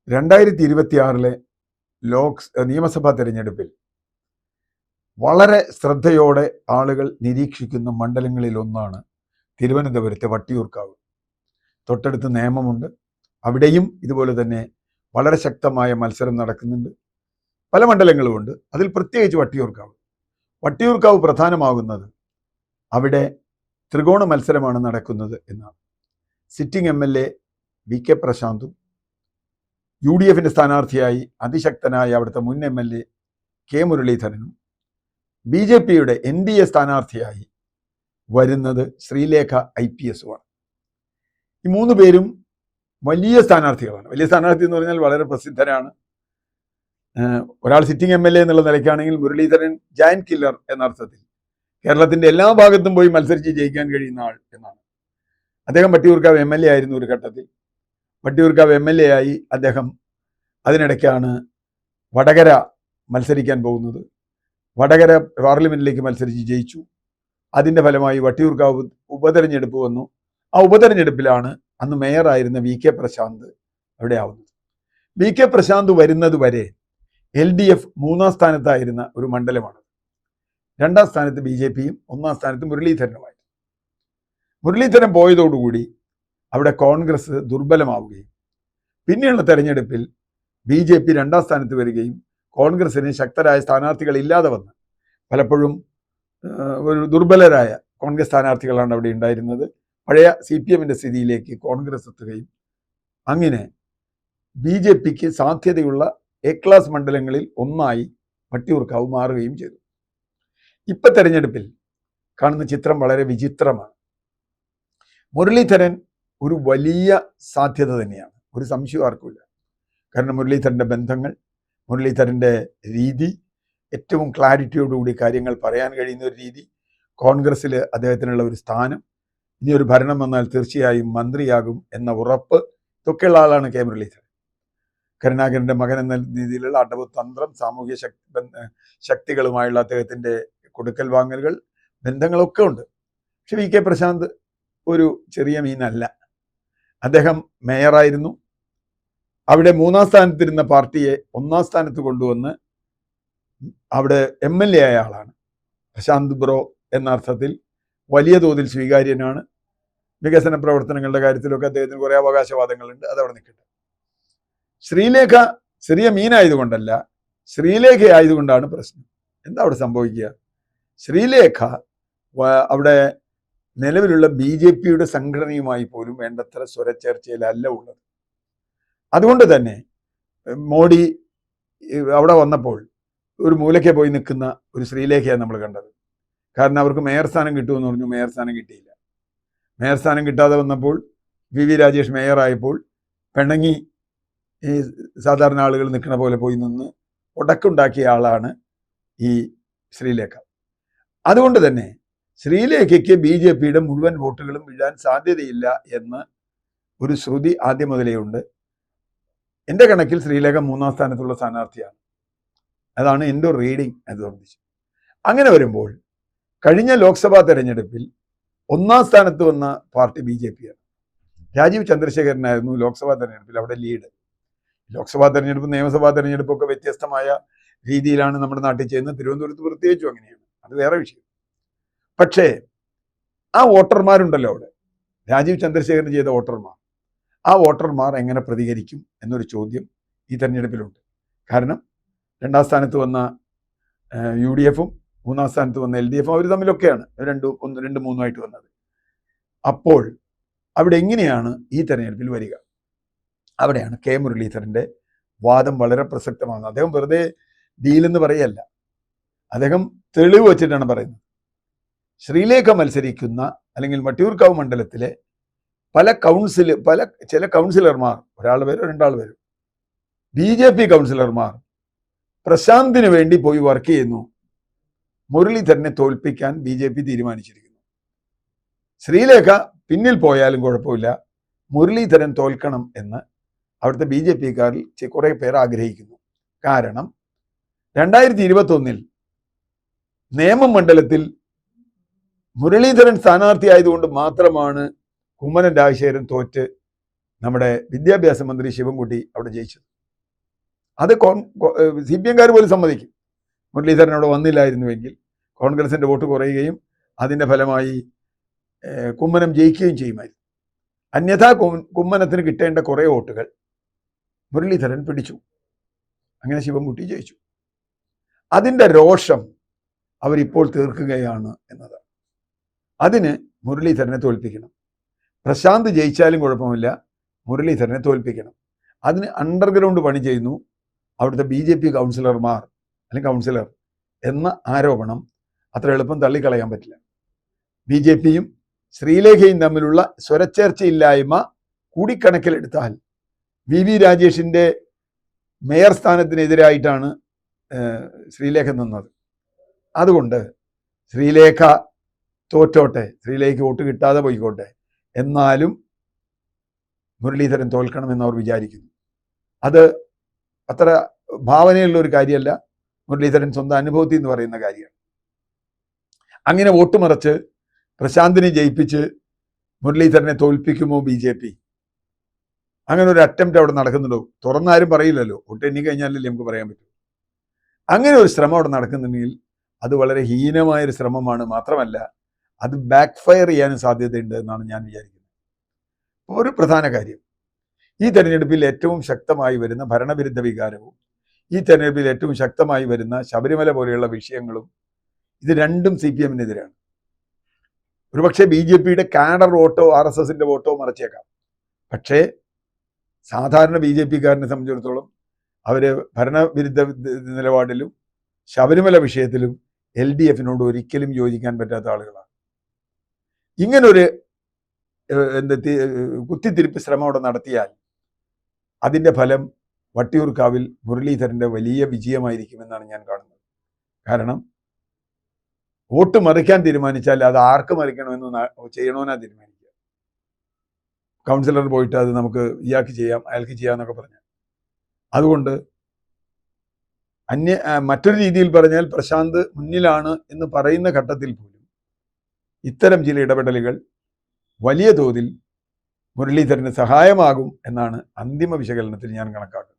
2026 നിയമസഭാ തെരഞ്ഞെടുപ്പിൽ വളരെ ശ്രദ്ധയോടെ ആളുകൾ നിരീക്ഷിക്കുന്ന മണ്ഡലങ്ങളിൽ ഒന്നാണ് തിരുവനന്തപുരത്തെ വട്ടിയൂർക്കാവ്. തൊട്ടടുത്ത് നേമമുണ്ട്. അവിടെയും ഇതുപോലെ തന്നെ വളരെ ശക്തമായ മത്സരം നടക്കുന്നുണ്ട്. പല മണ്ഡലങ്ങളുമുണ്ട്. അതിൽ പ്രത്യേകിച്ച് വട്ടിയൂർക്കാവ് പ്രധാനമാകുന്നത് അവിടെ ത്രികോണ മത്സരമാണ് നടക്കുന്നത് എന്നാണ്. സിറ്റിംഗ് MLA VK പ്രശാന്തും UDF സ്ഥാനാർത്ഥിയായി അതിശക്തനായ അവിടുത്തെ മുൻ MLA K മുരളീധരനും BJPയുടെ NDA സ്ഥാനാർത്ഥിയായി വരുന്നത് ശ്രീലേഖ IPSുമാണ്. ഈ മൂന്ന് പേരും വലിയ സ്ഥാനാർത്ഥികളാണ്. വലിയ സ്ഥാനാർത്ഥി എന്ന് പറഞ്ഞാൽ വളരെ പ്രസിദ്ധരാണ്. ഒരാൾ സിറ്റിംഗ് MLA എന്നുള്ള നിലയ്ക്കാണെങ്കിൽ മുരളീധരൻ ജയന്റ് കില്ലർ എന്ന അർത്ഥത്തിൽ കേരളത്തിന്റെ എല്ലാ ഭാഗത്തും പോയി മത്സരിച്ച് ജയിക്കാൻ കഴിയുന്ന ആൾ എന്നാണ്. അദ്ദേഹം വട്ടിയൂർക്കാവ് MLA ആയിരുന്നു ഒരു ഘട്ടത്തിൽ. വട്ടിയൂർക്കാവ് MLA ആയി അദ്ദേഹം അതിനിടയ്ക്കാണ് വടകര മത്സരിക്കാൻ പോകുന്നത്. വടകര പാർലമെന്റിലേക്ക് മത്സരിച്ച് ജയിച്ചു. അതിന്റെ ഫലമായി വട്ടിയൂർക്കാവ് ഉപതെരഞ്ഞെടുപ്പ് വന്നു. ആ ഉപതെരഞ്ഞെടുപ്പിലാണ് അന്ന് മേയറായിരുന്ന VK പ്രശാന്ത് അവിടെ ആവുന്നത്. VK പ്രശാന്ത് വരുന്നത് വരെ LDF 3ാം സ്ഥാനത്തായിരുന്ന ഒരു മണ്ഡലമാണ്. 2ാം സ്ഥാനത്ത് BJPയും 1ാം സ്ഥാനത്ത് മുരളീധരനുമായി. മുരളീധരൻ പോയതോടുകൂടി അവിടെ കോൺഗ്രസ് ദുർബലമാവുകയും പിന്നെയുള്ള തെരഞ്ഞെടുപ്പിൽ BJP 2ാം സ്ഥാനത്ത് വരികയും കോൺഗ്രസിന് ശക്തരായ സ്ഥാനാർത്ഥികൾ ഇല്ലാതെ വന്ന് പലപ്പോഴും ഒരു ദുർബലരായ കോൺഗ്രസ് സ്ഥാനാർത്ഥികളാണ് അവിടെ ഉണ്ടായിരുന്നത്. പഴയ CPMന്റെ സ്ഥിതിയിലേക്ക് കോൺഗ്രസ് എത്തുകയും അങ്ങനെ BJPക്ക് സാധ്യതയുള്ള A ക്ലാസ് മണ്ഡലങ്ങളിൽ ഒന്നായി വട്ടിയൂർക്കാവ് മാറുകയും ചെയ്തു. ഇപ്പൊ തെരഞ്ഞെടുപ്പിൽ കാണുന്ന ചിത്രം വളരെ വിചിത്രമാണ്. മുരളീധരൻ ഒരു വലിയ സാധ്യത തന്നെയാണ്, ഒരു സംശയം ആർക്കുമില്ല. കാരണം മുരളീധരന്റെ ബന്ധങ്ങൾ, മുരളീധരന്റെ രീതി, ഏറ്റവും ക്ലാരിറ്റിയോടുകൂടി കാര്യങ്ങൾ പറയാൻ കഴിയുന്ന ഒരു രീതി, കോൺഗ്രസ്സിൽ അദ്ദേഹത്തിനുള്ള ഒരു സ്ഥാനം, ഇനി ഒരു ഭരണം വന്നാൽ തീർച്ചയായും മന്ത്രിയാകും എന്ന ഉറപ്പ്, ഇതൊക്കെയുള്ള ആളാണ് K മുരളീധരൻ. കരുണാകരന്റെ മകൻ എന്ന രീതിയിലുള്ള അടവ് തന്ത്രം, സാമൂഹ്യ ശക്തികളുമായുള്ള അദ്ദേഹത്തിന്റെ കൊടുക്കൽ വാങ്ങലുകൾ, ബന്ധങ്ങളൊക്കെ ഉണ്ട്. പക്ഷെ VK പ്രശാന്ത് ഒരു ചെറിയ മീനല്ല. അദ്ദേഹം മേയറായിരുന്നു. അവിടെ 3ാം സ്ഥാനത്തിരുന്ന പാർട്ടിയെ 1ാം സ്ഥാനത്ത് കൊണ്ടുവന്ന് അവിടെ MLA ആയ ആളാണ്. പ്രശാന്ത് ബ്രോ എന്ന അർത്ഥത്തിൽ വലിയ തോതിൽ സ്വീകാര്യനാണ്. വികസന പ്രവർത്തനങ്ങളുടെ കാര്യത്തിലൊക്കെ അദ്ദേഹത്തിന് കുറേ അവകാശവാദങ്ങളുണ്ട്. അതവിടെ നിൽക്കട്ടെ. ശ്രീലേഖ ചെറിയ മീനായതുകൊണ്ടല്ല, ശ്രീലേഖ ആയതുകൊണ്ടാണ് പ്രശ്നം. എന്താ അവിടെ സംഭവിക്കുക? ശ്രീലേഖ അവിടെ നിലവിലുള്ള BJPയുടെ സംഘടനയുമായി പോലും വേണ്ടത്ര സ്വരച്ചേർച്ചയിലല്ല ഉള്ളത്. അതുകൊണ്ട് തന്നെ മോഡി അവിടെ വന്നപ്പോൾ ഒരു മൂലയ്ക്ക് പോയി നിൽക്കുന്ന ഒരു ശ്രീലേഖയാണ് നമ്മൾ കണ്ടത്. കാരണം അവർക്ക് മേയർ സ്ഥാനം കിട്ടുമെന്ന് പറഞ്ഞു, മേയർ സ്ഥാനം കിട്ടിയില്ല. മേയർ സ്ഥാനം കിട്ടാതെ വന്നപ്പോൾ VV രാജേഷ് മേയറായപ്പോൾ പിണങ്ങി ഈ സാധാരണ ആളുകൾ നിൽക്കുന്ന പോലെ പോയി നിന്ന് ഉടക്കുണ്ടാക്കിയ ആളാണ് ഈ ശ്രീലേഖ. അതുകൊണ്ട് തന്നെ ശ്രീലേഖയ്ക്ക് BJPയുടെ മുഴുവൻ വോട്ടുകളും വീഴാൻ സാധ്യതയില്ല എന്ന് ഒരു ശ്രുതി ആദ്യം മുതലേ ഉണ്ട്. എൻ്റെ കണക്കിൽ ശ്രീലേഖ 3ാം സ്ഥാനത്തുള്ള സ്ഥാനാർത്ഥിയാണ്. അതാണ് എൻ്റെ റീഡിങ്. അത് സംബന്ധിച്ച് അങ്ങനെ വരുമ്പോൾ കഴിഞ്ഞ ലോക്സഭാ തെരഞ്ഞെടുപ്പിൽ 1ാം സ്ഥാനത്ത് വന്ന പാർട്ടി BJPയാണ്. രാജീവ് ചന്ദ്രശേഖരനായിരുന്നു ലോക്സഭാ തെരഞ്ഞെടുപ്പിൽ അവിടെ ലീഡ്. ലോക്സഭാ തെരഞ്ഞെടുപ്പും നിയമസഭാ തെരഞ്ഞെടുപ്പും ഒക്കെ വ്യത്യസ്തമായ രീതിയിലാണ് നമ്മുടെ നാട്ടിൽ ചെയ്യുന്നത്. തിരുവനന്തപുരത്ത് പ്രത്യേകിച്ചും അങ്ങനെയാണ്. അത് വേറെ വിഷയം. പക്ഷേ ആ വോട്ടർമാരുണ്ടല്ലോ അവിടെ, രാജീവ് ചന്ദ്രശേഖരൻ ചെയ്ത വോട്ടർമാർ, ആ വോട്ടർമാർ എങ്ങനെ പ്രതികരിക്കും എന്നൊരു ചോദ്യം ഈ തെരഞ്ഞെടുപ്പിലുണ്ട്. കാരണം 2ാം സ്ഥാനത്ത് വന്ന UDFും 3ാം സ്ഥാനത്ത് വന്ന LDFും അവർ തമ്മിലൊക്കെയാണ് 2, 1, 2, 3 വന്നത്. അപ്പോൾ അവിടെ എങ്ങനെയാണ് ഈ തെരഞ്ഞെടുപ്പിൽ വരിക? അവിടെയാണ് K മുരളീധരന്റെ വാദം വളരെ പ്രസക്തമാകുന്നത്. അദ്ദേഹം വെറുതെ ഡീലെന്ന് പറയല്ല, അദ്ദേഹം തെളിവ് വച്ചിട്ടാണ് പറയുന്നത്. ശ്രീലേഖ മത്സരിക്കുന്ന അല്ലെങ്കിൽ വട്ടിയൂർക്കാവ് മണ്ഡലത്തിലെ ചില കൗൺസിലർമാർ, ഒരാൾ വരും 2 ആൾ വരും, BJP കൗൺസിലർമാർ പ്രശാന്തിന് വേണ്ടി പോയി വർക്ക് ചെയ്യുന്നു. മുരളീധരനെ തോൽപ്പിക്കാൻ BJP തീരുമാനിച്ചിരിക്കുന്നു. ശ്രീലേഖ പിന്നിൽ പോയാലും കുഴപ്പമില്ല, മുരളീധരൻ തോൽക്കണം എന്ന് അവിടുത്തെ BJPക്കാരിൽ കുറെ പേർ ആഗ്രഹിക്കുന്നു. കാരണം 2021 നേമം മണ്ഡലത്തിൽ മുരളീധരൻ സ്ഥാനാർത്ഥിയായതുകൊണ്ട് മാത്രമാണ് കുമ്മനം രാജശേഖരൻ തോറ്റ് നമ്മുടെ വിദ്യാഭ്യാസ മന്ത്രി ശിവൻകുട്ടി അവിടെ ജയിച്ചത്. അത് CPM-കാർ പോലും സമ്മതിക്കും. മുരളീധരൻ അവിടെ വന്നില്ലായിരുന്നുവെങ്കിൽ കോൺഗ്രസിന്റെ വോട്ട് കുറയുകയും അതിന്റെ ഫലമായി കുമ്മനം ജയിക്കുകയും ചെയ്യുമായിരുന്നു. അന്യഥാ കുമ്മനത്തിന് കിട്ടേണ്ട കുറേ വോട്ടുകൾ മുരളീധരൻ പിടിച്ചു. അങ്ങനെ ശിവൻകുട്ടി ജയിച്ചു. അതിൻ്റെ രോഷം അവരിപ്പോൾ തീർക്കുകയാണ് എന്നതാണ്. അതിന് മുരളീധരനെ തോൽപ്പിക്കണം. പ്രശാന്ത് ജയിച്ചാലും കുഴപ്പമില്ല, മുരളീധരനെ തോൽപ്പിക്കണം. അതിന് അണ്ടർഗ്രൗണ്ട് പണി ചെയ്യുന്നു അവിടുത്തെ BJP കൗൺസിലർമാർ അല്ലെങ്കിൽ കൗൺസിലർ എന്ന ആരോപണം അത്ര എളുപ്പം തള്ളിക്കളയാൻ പറ്റില്ല. BJP-യും ശ്രീലേഖയും തമ്മിലുള്ള സ്വരച്ചേർച്ചയില്ലായ്മ കൂടിക്കണക്കിലെടുത്താൽ VV രാജേഷിൻ്റെ മേയർ സ്ഥാനത്തിനെതിരായിട്ടാണ് ശ്രീലേഖ നിന്നത്. അതുകൊണ്ട് ശ്രീലേഖ തോറ്റോട്ടെ, ശ്രീലേഖയ്ക്ക് വോട്ട് കിട്ടാതെ പോയിക്കോട്ടെ, എന്നാലും മുരളീധരൻ തോൽക്കണമെന്ന് അവർ വിചാരിക്കുന്നു. അത് അത്ര ഭാവനയുള്ള ഒരു കാര്യമല്ല, മുരളീധരൻ സ്വന്തം അനുഭവത്തിൽ എന്ന് പറയുന്ന കാര്യമാണ്. അങ്ങനെ വോട്ട് മറിച്ച് പ്രശാന്തിനെ ജയിപ്പിച്ച് മുരളീധരനെ തോൽപ്പിക്കുമോ BJP? അങ്ങനെ ഒരു അറ്റംപ്റ്റ് അവിടെ നടക്കുന്നുണ്ടോ? തുറന്നാരും പറയില്ലല്ലോ, വോട്ട് എണ്ണി കഴിഞ്ഞാലല്ലേ നമുക്ക് പറയാൻ പറ്റൂ. അങ്ങനെ ഒരു ശ്രമം അവിടെ നടക്കുന്നുണ്ടെങ്കിൽ അത് വളരെ ഹീനമായൊരു ശ്രമമാണ്. മാത്രമല്ല അത് ബാക്ക് ഫയർ ചെയ്യാനും സാധ്യതയുണ്ട് എന്നാണ് ഞാൻ വിചാരിക്കുന്നത്. ഒരു പ്രധാന കാര്യം, ഈ തെരഞ്ഞെടുപ്പിൽ ഏറ്റവും ശക്തമായി വരുന്ന ഭരണവിരുദ്ധ വികാരവും ഈ തെരഞ്ഞെടുപ്പിൽ ഏറ്റവും ശക്തമായി വരുന്ന ശബരിമല പോലെയുള്ള വിഷയങ്ങളും, ഇത് രണ്ടും CPM-നെതിരാണ്. ഒരുപക്ഷെ BJP-യുടെ കാഡർ വോട്ടോ RSS-ന്റെ വോട്ടോ മറച്ചേക്കാം. പക്ഷേ സാധാരണ BJP-കാരനെ സംബന്ധിച്ചിടത്തോളം അവര് ഭരണവിരുദ്ധ നിലപാടിലും ശബരിമല വിഷയത്തിലും LDF-നോട് ഒരിക്കലും യോജിക്കാൻ പറ്റാത്ത ആളുകളാണ്. ഇങ്ങനൊരു കുത്തിത്തിരിപ്പ് ശ്രമം അവിടെ നടത്തിയാൽ അതിൻ്റെ ഫലം വട്ടിയൂർക്കാവിൽ മുരളീധരൻ്റെ വലിയ വിജയമായിരിക്കുമെന്നാണ് ഞാൻ കാണുന്നത്. കാരണം വോട്ട് മറിക്കാൻ തീരുമാനിച്ചാൽ അത് ആർക്ക് മറിക്കണമെന്ന് ചെയ്യണമെന്നാ തീരുമാനിക്കുക. കൗൺസിലർ പോയിട്ട് അത് നമുക്ക് ഇയാൾക്ക് ചെയ്യാം, അയാൾക്ക് ചെയ്യാമെന്നൊക്കെ പറഞ്ഞു. അതുകൊണ്ട് മറ്റൊരു രീതിയിൽ പറഞ്ഞാൽ പ്രശാന്ത് മുന്നിലാണ് എന്ന് പറയുന്ന ഘട്ടത്തിൽ പോലും ഇത്തരം ചില ഇടപെടലുകൾ വലിയ തോതിൽ മുരളീധരന് സഹായമാകും എന്നാണ് അന്തിമ വിശകലനത്തിൽ ഞാൻ കണക്കാക്കുന്നത്.